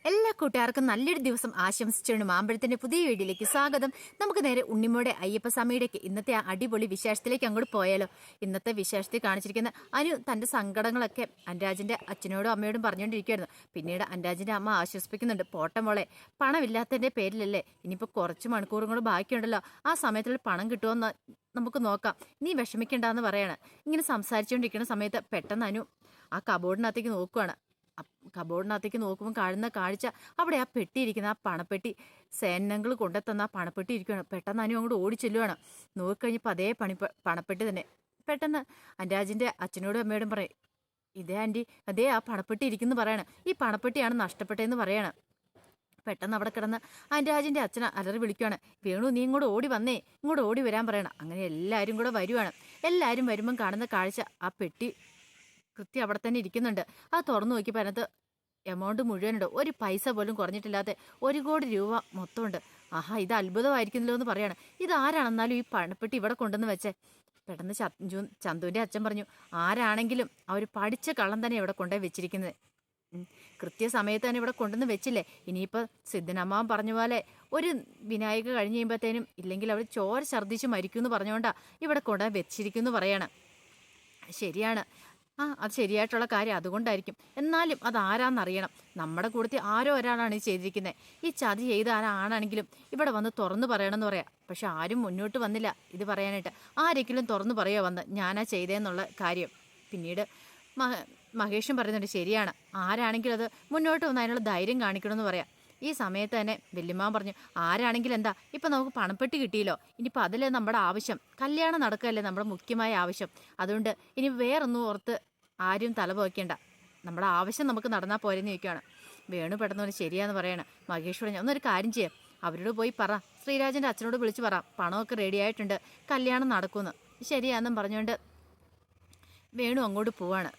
എല്ലാ കൂട്ടുകാർക്കും നല്ലൊരു ദിവസം ആശംസിച്ചുകൊണ്ട് മാമ്പഴത്തിന്റെ പുതിയ വീഡിയോയിലേക്ക് സ്വാഗതം. നമുക്ക് നേരെ ഉണ്ണിമോടെ അയ്യപ്പസ്വാമിയുടെക്ക് ഇന്നത്തെ ആ അടിപൊളി വിശേഷത്തിലേക്ക് അങ്ങോട്ട് പോയാലോ. ഇന്നത്തെ വിശേഷത്തിൽ കാണിച്ചിരിക്കുന്ന അനു തന്റെ സങ്കടങ്ങളൊക്കെ അനുരാജിന്റെ അച്ഛനോടും അമ്മയോടും പറഞ്ഞുകൊണ്ടിരിക്കുകയായിരുന്നു. പിന്നീട് അനുരാജിന്റെ അമ്മ ആശ്വസിപ്പിക്കുന്നുണ്ട്. പോട്ടമോളെ, പണമില്ലാത്തതിന്റെ പേരിലല്ലേ, ഇനിയിപ്പോൾ കുറച്ച് മണിക്കൂറും കൂടെ ബാക്കിയുണ്ടല്ലോ, ആ സമയത്തുള്ള പണം കിട്ടുമെന്ന് നമുക്ക് നോക്കാം, നീ വിഷമിക്കണ്ടെന്ന് പറയാണ്. ഇങ്ങനെ സംസാരിച്ചുകൊണ്ടിരിക്കുന്ന സമയത്ത് പെട്ടെന്ന് അനു ആ കബോർഡിനകത്തേക്ക് നോക്കുവാണ്. കബോർഡിനകത്തേക്ക് നോക്കുമ്പോൾ കാണുന്ന കാഴ്ച, അവിടെ ആ പെട്ടി ഇരിക്കുന്ന ആ പണപ്പെട്ടി, സേനങ്ങൾ കൊണ്ടെത്തുന്ന ആ പണപ്പെട്ടി ഇരിക്കുകയാണ്. പെട്ടെന്ന് അനു അങ്ങോട്ട് ഓടി ചെല്ലുവാണ്. നോക്കിക്കഴിഞ്ഞപ്പോൾ അതേ പണപ്പെട്ടി തന്നെ. പെട്ടെന്ന് അനുരാജിന്റെ അച്ഛനോടും അമ്മയോടും പറയും, ഇതേ ആൻറ്റി, അതേ ആ പണപ്പെട്ടി ഇരിക്കുന്നു പറയാണ്. ഈ പണപ്പെട്ടിയാണ് നഷ്ടപ്പെട്ടതെന്ന് പറയാണ്. പെട്ടെന്ന് അവിടെ കിടന്ന് അനുരാജിന്റെ അച്ഛനെ അലറി വിളിക്കുകയാണ്. വേണു, നീ ഇങ്ങോട്ട് ഓടി വന്നേ, ഇങ്ങോട്ട് ഓടി വരാൻ പറയണം. അങ്ങനെ എല്ലാവരും കൂടെ വരുവാണ്. എല്ലാവരും വരുമ്പം കാണുന്ന കാഴ്ച, ആ പെട്ടി കൃത്യം അവിടെ തന്നെ ഇരിക്കുന്നുണ്ട്. അത് തുറന്നു നോക്കിയപ്പോൾ അതിനകത്ത് എമൗണ്ട് മുഴുവനുണ്ട്. ഒരു പൈസ പോലും കുറഞ്ഞിട്ടില്ലാത്ത 1 കോടി രൂപ മൊത്തമുണ്ട്. ആഹാ, ഇത് അത്ഭുതമായിരിക്കുന്നല്ലോ എന്ന് പറയാണ്. ഇതാരാണെന്നാലും ഈ പണപ്പെട്ടി ഇവിടെ കൊണ്ടുവന്ന് വെച്ചേ. പെട്ടെന്ന് ചന്തുവിന്റെ അച്ഛൻ പറഞ്ഞു, ആരാണെങ്കിലും അവർ പഠിച്ച കള്ളം തന്നെ ഇവിടെ കൊണ്ടുപോയി വെച്ചിരിക്കുന്നത്. കൃത്യസമയത്ത് തന്നെ ഇവിടെ കൊണ്ടുവന്ന് വെച്ചില്ലേ. ഇനിയിപ്പോൾ സിദ്ധനമ്മാവൻ പറഞ്ഞ പോലെ ഒരു വിനായിക കഴിഞ്ഞ് കഴിയുമ്പോഴത്തേനും, ഇല്ലെങ്കിൽ അവർ ചോര ഛർദ്ദിച്ച് മരിക്കും എന്ന് പറഞ്ഞുകൊണ്ടാണ് ഇവിടെ കൊണ്ടുപോയി വെച്ചിരിക്കുന്നു പറയാണ്. ശരിയാണ്, അത് ശരിയായിട്ടുള്ള കാര്യം, അതുകൊണ്ടായിരിക്കും. എന്നാലും അത് ആരാന്നറിയണം. നമ്മുടെ കൂട്ടത്തിൽ ആരോ ഒരാളാണ് ഇത് ചെയ്തിരിക്കുന്നത്. ഈ ചതി ചെയ്ത ആരാണെങ്കിലും ഇവിടെ വന്ന് തുറന്നു പറയണമെന്ന് പറയാം. പക്ഷെ ആരും മുന്നോട്ട് വന്നില്ല ഇത് പറയാനായിട്ട്. ആരെങ്കിലും തുറന്നു പറയുമോ വന്ന് ഞാനാ ചെയ്തതെന്നുള്ള കാര്യം. പിന്നീട് മഹേഷും പറയുന്നുണ്ട്, ശരിയാണ്, ആരാണെങ്കിലും അത് മുന്നോട്ട് വന്ന് അതിനുള്ള ധൈര്യം കാണിക്കണമെന്ന് പറയാം. ഈ സമയത്ത് തന്നെ വല്യമ്മാൻ പറഞ്ഞു, ആരാണെങ്കിലും എന്താ, ഇപ്പം നമുക്ക് പണപ്പെട്ടി കിട്ടിയല്ലോ, ഇനിയിപ്പോൾ അതിലേ നമ്മുടെ ആവശ്യം, കല്യാണം നടക്കുകയല്ലേ നമ്മുടെ മുഖ്യമായ ആവശ്യം. അതുകൊണ്ട് ഇനി വേറൊന്നും ഓർത്ത് ആരും തലപോക്കേണ്ട, നമ്മുടെ ആവശ്യം നമുക്ക് നടന്നാൽ പോരെന്ന് ചോദിക്കുകയാണ്. വേണു പെട്ടെന്ന് ശരിയാന്ന് പറയണം. മഹേഷ് പറഞ്ഞു, ഒന്നൊരു കാര്യം ചെയ്യാം, അവരോട് പോയി പറ, ശ്രീരാജൻ്റെ അച്ഛനോട് വിളിച്ച് പറ, പണമൊക്കെ റെഡി ആയിട്ടുണ്ട്, കല്യാണം നടക്കുമെന്ന്. ശരിയാന്നും പറഞ്ഞുകൊണ്ട് വേണു അങ്ങോട്ട് പോവാണ്.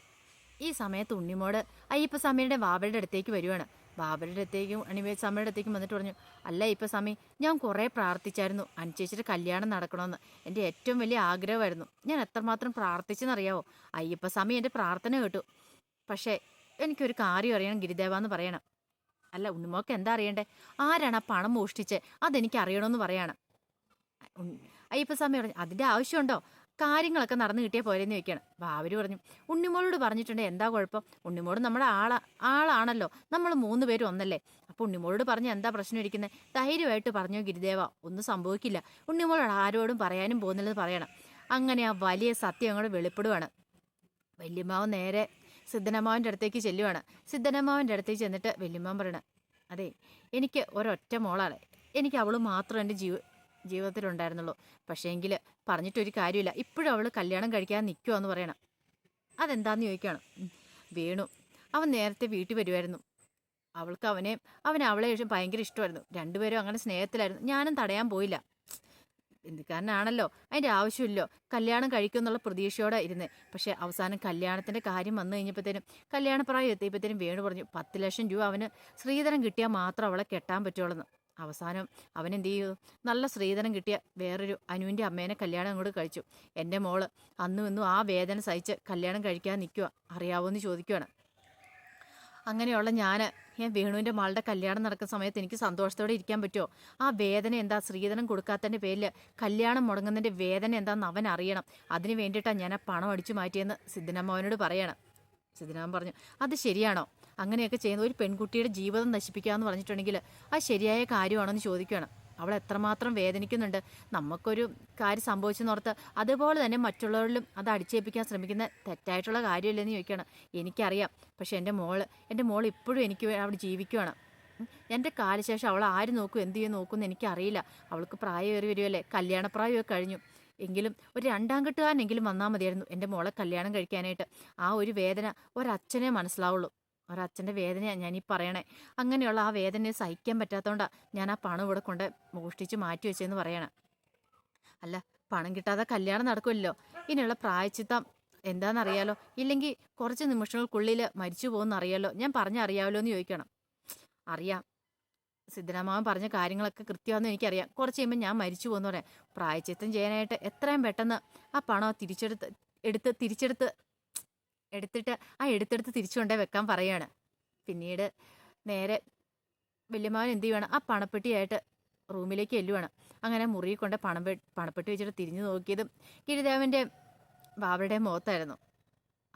ഈ സമയത്ത് ഉണ്ണിമോട് അയ്യപ്പസ്വാമിയുടെ വാവയുടെ അടുത്തേക്ക് വരുവാണ്. ബാബരുടെ അടുത്തേക്കും സമയുടെ അടുത്തേക്കും വന്നിട്ട് പറഞ്ഞു, അല്ല അയ്യപ്പസ്വാമി, ഞാൻ കുറേ പ്രാർത്ഥിച്ചായിരുന്നു അനുചേച്ചിയുടെ കല്യാണം നടക്കണമെന്ന്. എൻ്റെ ഏറ്റവും വലിയ ആഗ്രഹമായിരുന്നു. ഞാൻ എത്രമാത്രം പ്രാർത്ഥിച്ചെന്നറിയാവോ. അയ്യപ്പസ്വാമി എൻ്റെ പ്രാർത്ഥന കേട്ടു. പക്ഷേ എനിക്കൊരു കാര്യം അറിയണം ഗിരിദേവ എന്ന് പറയണം. അല്ല ഉണ്ണിമോക്ക് എന്താ അറിയണ്ടേ, ആരാണ് ആ പണം മോഷ്ടിച്ച്, അതെനിക്ക് അറിയണമെന്ന് പറയണം. അയ്യപ്പസ്വാമി പറഞ്ഞു, അതിൻ്റെ ആവശ്യമുണ്ടോ, കാര്യങ്ങളൊക്കെ നടന്നു കിട്ടിയാൽ പോരെന്ന് ചോദിക്കുകയാണ്. ബാബര് പറഞ്ഞു, ഉണ്ണിമോളോട് പറഞ്ഞിട്ടുണ്ട്, എന്താ കുഴപ്പം, ഉണ്ണിമോട് നമ്മുടെ ആളാണല്ലോ, നമ്മൾ 3 പേരും ഒന്നല്ലേ. അപ്പോൾ ഉണ്ണിമോളോട് പറഞ്ഞ് എന്താ പ്രശ്നം ഇരിക്കുന്നത്, ധൈര്യമായിട്ട് പറഞ്ഞോ ഗിരിദേവ, ഒന്നും സംഭവിക്കില്ല, ഉണ്ണിമോളോട് ആരോടും പറയാനും പോകുന്നില്ലെന്ന് പറയണം. അങ്ങനെ ആ വലിയ സത്യം അങ്ങോട്ട് വെളിപ്പെടുവാണ്. വല്യമ്മാവൻ നേരെ സിദ്ധനമ്മാവൻ്റെ അടുത്തേക്ക് ചെല്ലുവാണ്. സിദ്ധനമ്മാവൻ്റെ അടുത്തേക്ക് ചെന്നിട്ട് വല്യമ്മാവൻ പറയണം, അതെ, എനിക്ക് ഒരൊറ്റ മോളാണ്, എനിക്ക് അവൾ മാത്രം എൻ്റെ ജീവിതത്തിലുണ്ടായിരുന്നുള്ളൂ. പക്ഷേ എങ്കിൽ പറഞ്ഞിട്ടൊരു കാര്യമില്ല, ഇപ്പോഴും അവൾ കല്യാണം കഴിക്കാൻ നിൽക്കുവാന്ന് പറയണം. അതെന്താന്ന് ചോദിക്കുകയാണ്. വേണു അവൻ നേരത്തെ വീട്ടിൽ വരുമായിരുന്നു, അവൾക്ക് അവളെ ഭയങ്കര ഇഷ്ടമായിരുന്നു, രണ്ടുപേരും അങ്ങനെ സ്നേഹത്തിലായിരുന്നു. ഞാനും തടയാൻ പോയില്ല, എന്തുകാരനാണല്ലോ, അതിൻ്റെ ആവശ്യമില്ലോ, കല്യാണം കഴിക്കുമെന്നുള്ള പ്രതീക്ഷയോടെ ഇരുന്നേ. പക്ഷേ അവസാനം കല്യാണത്തിൻ്റെ കാര്യം വന്നു കഴിഞ്ഞപ്പോഴത്തേനും, കല്യാണപ്രായം എത്തിയപ്പോഴത്തേനും വേണു പറഞ്ഞു 10 ലക്ഷം രൂപ അവന് ശ്രീധരം കിട്ടിയാൽ മാത്രം അവളെ കെട്ടാൻ പറ്റുള്ളൂ. അവസാനം അവൻ എന്ത് ചെയ്തു, നല്ല ശ്രീധരം കിട്ടിയ വേറൊരു അനുവിൻ്റെ അമ്മേനെ കല്യാണം അങ്ങോട്ട് കഴിച്ചു. എൻ്റെ മോള് അന്നും ഇന്നും ആ വേദന സഹിച്ച് കല്യാണം കഴിക്കാൻ നിൽക്കുക, അറിയാവോ എന്ന് ചോദിക്കുകയാണ്. അങ്ങനെയുള്ള ഞാൻ വേണുവിൻ്റെ മകളുടെ കല്യാണം നടക്കുന്ന സമയത്ത് എനിക്ക് സന്തോഷത്തോടെ ഇരിക്കാൻ പറ്റുമോ? ആ വേദന എന്താ, ശ്രീധരൻ കൊടുക്കാത്തതിൻ്റെ പേരിൽ കല്യാണം മുടങ്ങുന്നതിൻ്റെ വേദന എന്താണെന്ന് അവൻ അറിയണം. അതിന് വേണ്ടിയിട്ടാണ് ഞാൻ ആ പണം അടിച്ചു മാറ്റിയെന്ന് സിദ്ധനമ്മാവനോട് പറയണം. സിദ്ധനമ്മൻ പറഞ്ഞു, അത് ശരിയാണോ, അങ്ങനെയൊക്കെ ചെയ്യുന്ന ഒരു പെൺകുട്ടിയുടെ ജീവിതം നശിപ്പിക്കാമെന്ന് പറഞ്ഞിട്ടുണ്ടെങ്കിൽ അത് ശരിയായ കാര്യമാണോ എന്ന് ചോദിക്കുകയാണ്. അവൾ എത്രമാത്രം വേദനിക്കുന്നുണ്ട്, നമുക്കൊരു കാര്യം സംഭവിച്ചെന്നോർത്ത് അതുപോലെ തന്നെ മറ്റുള്ളവരിലും അത് അടിച്ചേൽപ്പിക്കാൻ ശ്രമിക്കുന്ന തെറ്റായിട്ടുള്ള കാര്യമില്ലെന്ന് ചോദിക്കുകയാണ്. എനിക്കറിയാം, പക്ഷെ എൻ്റെ മോൾ ഇപ്പോഴും എനിക്ക് അവിടെ ജീവിക്കുകയാണ്. എൻ്റെ കാലശേഷം അവൾ ആര് നോക്കും, എന്ത് ചെയ്യും നോക്കുമെന്ന് എനിക്കറിയില്ല. അവൾക്ക് പ്രായമേറി വരുമല്ലേ, കല്യാണപ്രായമൊക്കെ കഴിഞ്ഞു. എങ്കിലും ഒരു 2ാം കെട്ടുകാരനെങ്കിലും വന്നാൽ മതിയായിരുന്നു എൻ്റെ മോളെ കല്യാണം കഴിക്കാനായിട്ട്. ആ ഒരു വേദന ഒരച്ഛനെ മനസ്സിലാവുള്ളൂ, ഒരച്ഛൻ്റെ വേദനയാണ് ഞാനീ പറയണേ. അങ്ങനെയുള്ള ആ വേദനയെ സഹിക്കാൻ പറ്റാത്തതുകൊണ്ടാണ് ഞാൻ ആ പണം ഇവിടെ കൊണ്ട് മോഷ്ടിച്ച് മാറ്റി വെച്ചതെന്ന് പറയണം. അല്ല, പണം കിട്ടാതെ കല്യാണം നടക്കുമല്ലോ, ഇനിയുള്ള പ്രായച്ചിത്തം എന്താണെന്നറിയാലോ, ഇല്ലെങ്കിൽ കുറച്ച് നിമിഷങ്ങൾക്കുള്ളിൽ മരിച്ചു പോകുമെന്നറിയാലോ, ഞാൻ പറഞ്ഞറിയാമല്ലോ എന്ന് ചോദിക്കണം. അറിയാം, സിദ്ധരാമാവൻ പറഞ്ഞ കാര്യങ്ങളൊക്കെ കൃത്യമാണെന്ന് എനിക്കറിയാം, കുറച്ച് കഴിയുമ്പോൾ ഞാൻ മരിച്ചു പോകുമെന്ന് പറയാം. പ്രായച്ചിത്തം ചെയ്യാനായിട്ട് എത്രയും പെട്ടെന്ന് ആ പണം എടുത്തിട്ട് തിരിച്ചു കൊണ്ടേ വെക്കാൻ പറയാണ്. പിന്നീട് നേരെ വല്യമ്മാവൻ എന്ത് ചെയ്യുവാണ്, ആ പണപ്പെട്ടിയായിട്ട് റൂമിലേക്ക് ചെല്ലുവാണ്. അങ്ങനെ മുറിയിൽ കൊണ്ട് പണപ്പെട്ടി വെച്ചിട്ട് തിരിഞ്ഞു നോക്കിയതും ഗിരിദേവൻ്റെ ബാബയുടെ മുഖത്തായിരുന്നു.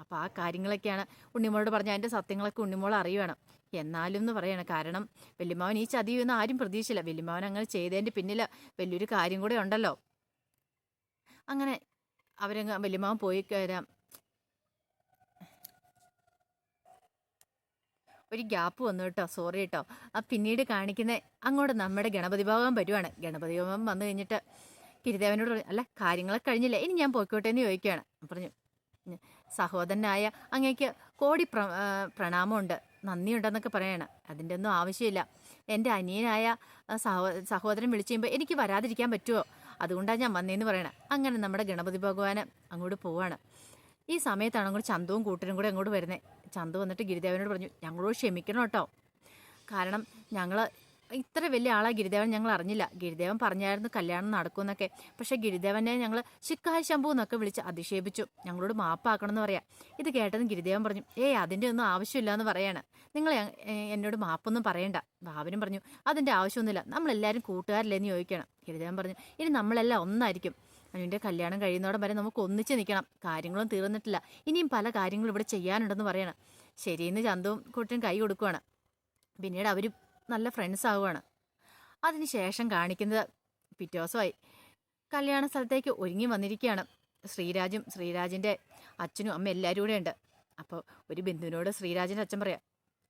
അപ്പോൾ ആ കാര്യങ്ങളൊക്കെയാണ് ഉണ്ണിമോളോട് പറഞ്ഞ അതിൻ്റെ സത്യങ്ങളൊക്കെ ഉണ്ണിമോൾ അറിയുവാണ്. എന്നാലും എന്ന് പറയാണ്, കാരണം വല്യമ്മാവൻ ഈ ചതിയൊന്നും ആരും പ്രതീക്ഷിച്ചില്ല. വല്യമ്മാവൻ അങ്ങനെ ചെയ്തതിൻ്റെ പിന്നിൽ വലിയൊരു കാര്യം കൂടെ ഉണ്ടല്ലോ. അങ്ങനെ വല്യമ്മാവൻ പോയി കയറാം. ഒരു ഗ്യാപ്പ് വന്നു കേട്ടോ, സോറി കേട്ടോ. പിന്നീട് കാണിക്കുന്ന അങ്ങോട്ട് നമ്മുടെ ഗണപതി ഭഗവാൻ വരുവാണ്. ഗണപതി ഭഗവാൻ വന്നു കഴിഞ്ഞിട്ട് ഗിരിദേവനോട് പറഞ്ഞു, അല്ല കാര്യങ്ങളൊക്കെ കഴിഞ്ഞില്ല, ഇനി ഞാൻ പോയിക്കോട്ടെ എന്ന് ചോദിക്കുകയാണ്. പറഞ്ഞു, സഹോദരനായ അങ്ങേക്ക് കോടി പ്രണാമമുണ്ട്, നന്ദിയുണ്ടെന്നൊക്കെ പറയാണ്. അതിൻ്റെ ഒന്നും ആവശ്യമില്ല. എൻ്റെ അനിയനായ സഹോദരൻ വിളിച്ചു കഴിയുമ്പോൾ എനിക്ക് വരാതിരിക്കാൻ പറ്റുമോ? അതുകൊണ്ടാണ് ഞാൻ വന്നേന്ന് പറയണം. അങ്ങനെ നമ്മുടെ ഗണപതി ഭഗവാൻ അങ്ങോട്ട് പോവാണ്. ഈ സമയത്താണ് അങ്ങോട്ട് ചന്തുവും കൂട്ടരും കൂടെ അങ്ങോട്ട് വരുന്നത്. ചന്തു വന്നിട്ട് ഗിരിദേവനോട് പറഞ്ഞു, ഞങ്ങളോട് ക്ഷമിക്കണം കേട്ടോ, കാരണം ഞങ്ങൾ ഇത്ര വലിയ ആളാ ഗിരിദേവൻ ഞങ്ങൾ അറിഞ്ഞില്ല. ഗിരിദേവൻ പറഞ്ഞായിരുന്നു കല്യാണം നടക്കുമെന്നൊക്കെ. പക്ഷേ ഗിരിദേവനെ ഞങ്ങൾ ശിക്കാരി ശംഭു എന്നൊക്കെ വിളിച്ച് അധിക്ഷേപിച്ചു. ഞങ്ങളോട് മാപ്പാക്കണമെന്ന് പറയാം. ഇത് കേട്ടതും ഗിരിദേവൻ പറഞ്ഞു, അതിൻ്റെ ഒന്നും ആവശ്യമില്ല എന്ന് പറയാണ്. നിങ്ങൾ എന്നോട് മാപ്പൊന്നും പറയണ്ട. ഭാവനും പറഞ്ഞു, അതിൻ്റെ ആവശ്യമൊന്നുമില്ല, നമ്മളെല്ലാവരും കൂട്ടുകാരില്ലെന്ന് ചോദിക്കണം. ഗിരിദേവൻ പറഞ്ഞു, ഇനി നമ്മളെല്ലാം ഒന്നായിരിക്കും. അനുവിൻ്റെ കല്യാണം കഴിയുന്നോടം വരെ നമുക്ക് ഒന്നിച്ച് നിൽക്കണം. കാര്യങ്ങളും തീർന്നിട്ടില്ല, ഇനിയും പല കാര്യങ്ങളും ഇവിടെ ചെയ്യാനുണ്ടെന്ന് പറയണം. ശരിയെന്ന് ചന്തുവും കൂട്ടരും കൈ കൊടുക്കുവാണ്. പിന്നീട് അവർ നല്ല ഫ്രണ്ട്സ് ആവുകയാണ്. അതിനുശേഷം കാണിക്കുന്നത് പിറ്റേ ദിവസമായി കല്യാണ സ്ഥലത്തേക്ക് ഒരുങ്ങി വന്നിരിക്കുകയാണ് ശ്രീരാജും ശ്രീരാജിൻ്റെ അച്ഛനും അമ്മ എല്ലാവരും കൂടെ ഉണ്ട്. അപ്പോൾ ഒരു ബന്ധുവിനോട് ശ്രീരാജിൻ്റെ അച്ഛൻ പറയാം,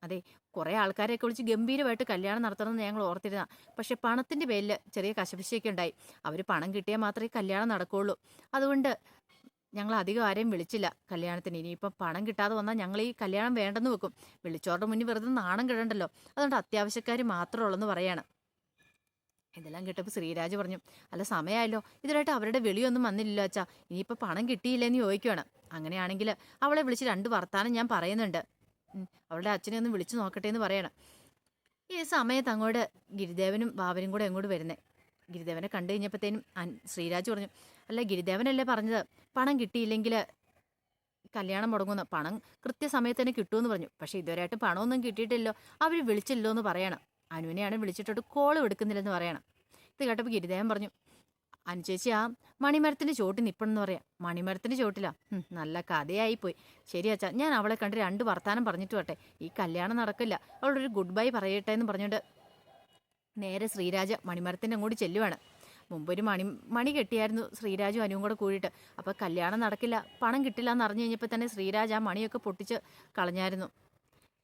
അതെ, കുറേ ആൾക്കാരെയൊക്കെ വിളിച്ച് ഗംഭീരമായിട്ട് കല്യാണം നടത്തണമെന്ന് ഞങ്ങൾ ഓർത്തിരുന്ന, പക്ഷെ പണത്തിൻ്റെ പേരിൽ ചെറിയ കശപിശയൊക്കെ ഉണ്ടായി. അവർ പണം കിട്ടിയാൽ മാത്രമേ കല്യാണം നടക്കുകയുള്ളൂ. അതുകൊണ്ട് ഞങ്ങൾ അധികം ആരെയും വിളിച്ചില്ല കല്യാണത്തിന്. ഇനിയിപ്പം പണം കിട്ടാതെ വന്നാൽ ഞങ്ങൾ ഈ കല്യാണം വേണ്ടെന്ന് വെക്കും. വിളിച്ചോരുടെ മുന്നിൽ വെറുതെ നാണം കിടണ്ടല്ലോ, അതുകൊണ്ട് അത്യാവശ്യക്കാർ മാത്രമേ ഉള്ളെന്ന് പറയാണ്. ഇതെല്ലാം കേട്ടപ്പോൾ ശ്രീരാജ് പറഞ്ഞു, അല്ല സമയമായല്ലോ, ഇതിലായിട്ട് അവരുടെ വിളിയൊന്നും വന്നില്ലല്ലോ അച്ഛാ, ഇനിയിപ്പോൾ പണം കിട്ടിയില്ലെന്ന് ചോദിക്കുകയാണ്. അങ്ങനെയാണെങ്കിൽ അവളെ വിളിച്ച് 2 വർത്താനം ഞാൻ പറയുന്നുണ്ട്, അവളുടെ അച്ഛനെ ഒന്ന് വിളിച്ചു നോക്കട്ടെ എന്ന് പറയണം. ഈ സമയത്ത് അങ്ങോട്ട് ഗിരിദേവനും ബാബനും കൂടെ അങ്ങോട്ട് വരുന്നത്. ഗിരിദേവനെ കണ്ടു കഴിഞ്ഞപ്പോഴത്തേനും ശ്രീരാജ് പറഞ്ഞു, അല്ല ഗിരിദേവനല്ലേ പറഞ്ഞത് പണം കിട്ടിയില്ലെങ്കിൽ കല്യാണം മുടങ്ങുന്നു, പണം കൃത്യസമയത്ത് തന്നെ കിട്ടുമെന്ന് പറഞ്ഞു. പക്ഷേ ഇതുവരെയായിട്ട് പണമൊന്നും കിട്ടിയിട്ടില്ലോ, അവർ വിളിച്ചില്ലോ എന്ന് പറയണം. അനുവിനെയാണ് വിളിച്ചിട്ടോട്ട് കോളും എടുക്കുന്നില്ലെന്ന് പറയണം. ഇത് കേട്ടപ്പോൾ ഗിരിദേവൻ പറഞ്ഞു, അനുചേച്ചി ആ മണിമരത്തിൻ്റെ ചോട്ടിൽ നിൽപ്പണമെന്ന് പറയാം. മണിമരത്തിൻ്റെ ചോട്ടിലാ, നല്ല കഥയായിപ്പോയി. ശരി അച്ഛാ, ഞാൻ അവളെ കണ്ട് 2 വർത്താനം പറഞ്ഞിട്ട് വട്ടെ, ഈ കല്യാണം നടക്കില്ല, അവളൊരു ഗുഡ് ബൈ പറയട്ടെ എന്ന് പറഞ്ഞുകൊണ്ട് നേരെ ശ്രീരാജ മണിമരത്തിൻ്റെ അങ്ങോട്ട് ചെല്ലുവാണ്. മുമ്പൊരു മണി കെട്ടിയായിരുന്നു ശ്രീരാജും അനുവും കൂടെ കൂടിയിട്ട്. അപ്പോൾ കല്യാണം നടക്കില്ല, പണം കിട്ടില്ല എന്ന് അറിഞ്ഞു കഴിഞ്ഞപ്പോൾ തന്നെ ശ്രീരാജ് ആ മണിയൊക്കെ പൊട്ടിച്ച് കളഞ്ഞായിരുന്നു.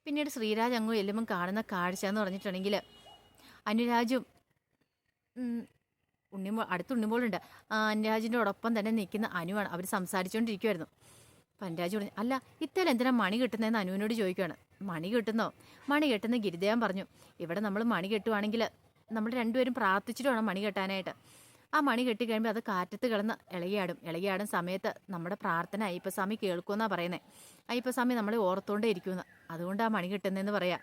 പിന്നീട് ശ്രീരാജ് അങ്ങ് ചെല്ലുമ്പം കാണുന്ന കാഴ്ച എന്ന് പറഞ്ഞിട്ടുണ്ടെങ്കിൽ അനുരാജും അടുത്ത് ഉണ്ണിമോളുണ്ട്. അനുരാജിൻ്റെ ഒപ്പം തന്നെ നിൽക്കുന്ന അനുവാണ്. അവർ സംസാരിച്ചുകൊണ്ടിരിക്കുമായിരുന്നു. അപ്പം അനുരാജ് പറഞ്ഞു, അല്ല ഇത്തേൽ എന്തിനാ മണി കിട്ടുന്നതെന്ന് അനുവിനോട് ചോദിക്കുകയാണ്. മണി കിട്ടുന്നോ? മണി കെട്ടുന്ന ഗിരിദേവൻ പറഞ്ഞു, ഇവിടെ നമ്മൾ മണി കെട്ടുവാണെങ്കിൽ നമ്മൾ രണ്ടുപേരും പ്രാർത്ഥിച്ചിട്ട് വേണം മണി കെട്ടാനായിട്ട്. ആ മണി കെട്ടി കഴിയുമ്പോൾ അത് കാറ്റത്ത് കിടന്ന് ഇളകിയാടും സമയത്ത് നമ്മുടെ പ്രാർത്ഥന അയ്യപ്പസ്വാമി കേൾക്കുമെന്നാണ് പറയുന്നത്. അയ്യപ്പസ്വാമി നമ്മളെ ഓർത്തുകൊണ്ടേ ഇരിക്കുമെന്ന്, അതുകൊണ്ട് ആ മണി കിട്ടുന്നതെന്ന് പറയാം.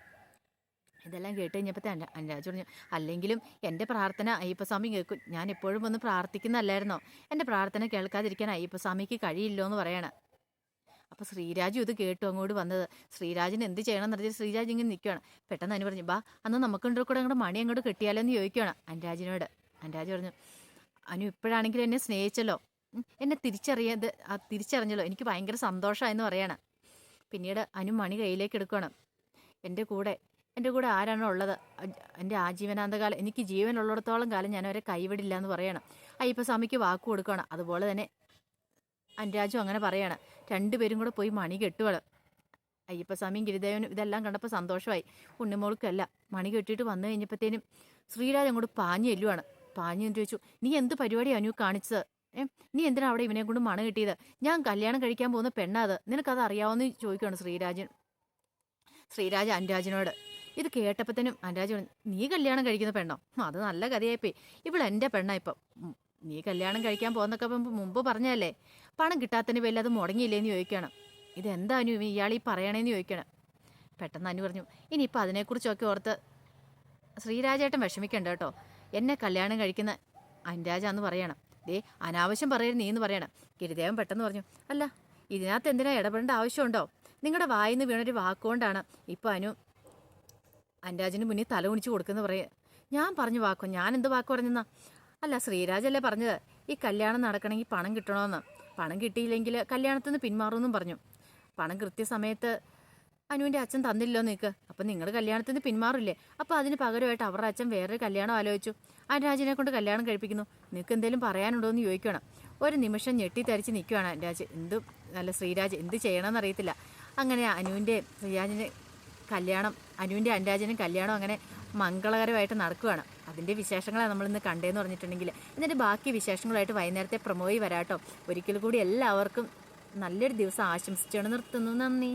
ഇതെല്ലാം കേട്ട് കഴിഞ്ഞപ്പോൾ അനുരാജ് പറഞ്ഞു, അല്ലെങ്കിലും എൻ്റെ പ്രാർത്ഥന അയ്യപ്പസ്വാമി കേൾക്കും, ഞാൻ എപ്പോഴും വന്ന് പ്രാർത്ഥിക്കുന്നതല്ലായിരുന്നോ, എൻ്റെ പ്രാർത്ഥന കേൾക്കാതിരിക്കാൻ അയ്യപ്പസ്വാമിക്ക് കഴിയില്ലോ എന്ന് പറയണം. അപ്പോൾ ശ്രീരാജു ഇത് കേട്ടു അങ്ങോട്ട് വന്നത്. ശ്രീരാജിന് എന്ത് ചെയ്യണം എന്ന് പറഞ്ഞാൽ ശ്രീരാജ് ഇങ്ങനെ നിൽക്കുകയാണ്. പെട്ടെന്ന് അനു പറഞ്ഞു, ബാ അന്ന് നമുക്കുണ്ടോ കൂടെ അങ്ങോട്ട് മണി അങ്ങോട്ട് കെട്ടിയാലോ എന്ന് ചോദിക്കുകയാണ് അനുരാജിനോട്. അനുരാജ് പറഞ്ഞു, അനു ഇപ്പോഴാണെങ്കിലും എന്നെ സ്നേഹിച്ചല്ലോ, എന്നെ തിരിച്ചറിഞ്ഞല്ലോ, എനിക്ക് ഭയങ്കര സന്തോഷമായെന്ന് പറയണം. പിന്നീട് അനു മണി കയ്യിലേക്ക് എടുക്കണം. എൻ്റെ കൂടെ ആരാണോ ഉള്ളത്, എൻ്റെ ആജീവനാന്തകാലം, എനിക്ക് ജീവനുള്ളിടത്തോളം കാലം ഞാൻ അവരെ കൈവിടില്ല എന്ന് പറയണം. അയ്യപ്പസ്വാമിക്ക് വാക്ക് കൊടുക്കണം. അതുപോലെ തന്നെ അനുരാജും അങ്ങനെ പറയാണ്. 2 പേരും കൂടെ പോയി മണി കെട്ടുകയാണ്. അയ്യപ്പസ്വാമിയും ഗിരിദേവനും ഇതെല്ലാം കണ്ടപ്പോൾ സന്തോഷമായി. ഉണ്ണിമോൾക്കല്ല, മണി കെട്ടിയിട്ട് വന്നു കഴിഞ്ഞപ്പോഴത്തേനും ശ്രീരാജ് അങ്ങോട്ട് പാഞ്ഞു ചെല്ലുവാണ്. പാഞ്ഞു എന്ന് ചോദിച്ചു, നീ എന്ത് പരിപാടി അനു കാണിച്ചത്? നീ എന്തിനാ അവിടെ ഇവനെ കൊണ്ട് മണ കിട്ടിയത്? ഞാൻ കല്യാണം കഴിക്കാൻ പോകുന്ന പെണ്ണാ അത്, നിനക്കത് അറിയാവുന്ന ചോദിക്കുകയാണ് ശ്രീരാജ് അനുരാജിനോട്. ഇത് കേട്ടപ്പോഴത്തേനും അനുരാജ് പറഞ്ഞു, നീ കല്യാണം കഴിക്കുന്ന പെണ്ണോ? അത് നല്ല കഥയായിപ്പോയി, ഇവളെൻ്റെ പെണ്ണാ ഇപ്പം. നീ കല്യാണം കഴിക്കാൻ പോകുന്നൊക്കെ മുമ്പ് പറഞ്ഞല്ലേ, പണം കിട്ടാത്തതിന് പേരിൽ അത് മുടങ്ങിയില്ലേന്ന് ചോദിക്കണം. ഇതെന്താ അനു ഇയാൾ ഈ പറയണേന്ന് ചോദിക്കണം. പെട്ടെന്ന് അനു പറഞ്ഞു, ഇനിയിപ്പോൾ അതിനെക്കുറിച്ചൊക്കെ ഓർത്ത് ശ്രീരാജേട്ടൻ വിഷമിക്കണ്ട കേട്ടോ, എന്നെ കല്യാണം കഴിക്കുന്ന അനുരാജാന്ന് പറയണം. അനാവശ്യം പറയരുത് നീ എന്ന് പറയണം. ഗിരിദേവൻ പെട്ടെന്ന് പറഞ്ഞു, അല്ല ഇതിനകത്ത് എന്തിനാ ഇടപെടേണ്ട ആവശ്യമുണ്ടോ? നിങ്ങളുടെ വായിന്ന് വീണൊരു വാക്കുകൊണ്ടാണ് ഇപ്പോൾ അനു അനുരാജിന് മുന്നിൽ തല കുനിച്ച് കൊടുക്കുന്ന പറയാ. ഞാൻ പറഞ്ഞു വാക്കോ, ഞാൻ എന്ത് വാക്ക് പറഞ്ഞെന്നാ? അല്ല, ശ്രീരാജല്ലേ പറഞ്ഞത് ഈ കല്യാണം നടക്കണമെങ്കിൽ പണം കിട്ടണമെന്ന്. പണം കിട്ടിയില്ലെങ്കിൽ കല്യാണത്തിൽ നിന്ന് പിന്മാറുമെന്നും പറഞ്ഞു. പണം കൃത്യസമയത്ത് അനുവിൻ്റെ അച്ഛൻ തന്നില്ലോ നിനക്ക്. അപ്പം നിങ്ങൾ കല്യാണത്തിൽ നിന്ന് പിന്മാറില്ലേ? അപ്പം അതിന് പകരമായിട്ട് അവരുടെ അച്ഛൻ വേറൊരു കല്യാണം ആലോചിച്ചു. അനുരാജിനെ കൊണ്ട് കല്യാണം കഴിപ്പിക്കുന്നു. നിനക്ക് എന്തെങ്കിലും പറയാനുണ്ടോ എന്ന് ചോദിക്കണം. ഒരു നിമിഷം ഞെട്ടിത്തരിച്ച് നിൽക്കുകയാണ് അനുരാജ്. ശ്രീരാജ് എന്ത് ചെയ്യണമെന്ന് അറിയത്തില്ല. അങ്ങനെ അനുവിൻ്റെ അനുരാജനും കല്യാണം അങ്ങനെ മംഗളകരമായിട്ട് നടക്കുകയാണ്. അതിൻ്റെ വിശേഷങ്ങളാണ് നമ്മളിന്ന് കണ്ടേന്ന് പറഞ്ഞിട്ടുണ്ടെങ്കിൽ, എന്നിട്ട് ബാക്കി വിശേഷങ്ങളായിട്ട് വൈകുന്നേരത്തെ പ്രൊമോയിൽ വരാട്ടോ. ഒരിക്കൽ കൂടി എല്ലാവർക്കും നല്ലൊരു ദിവസം ആശംസിച്ചുകൊണ്ട് നിർത്തുന്നു. നന്ദി.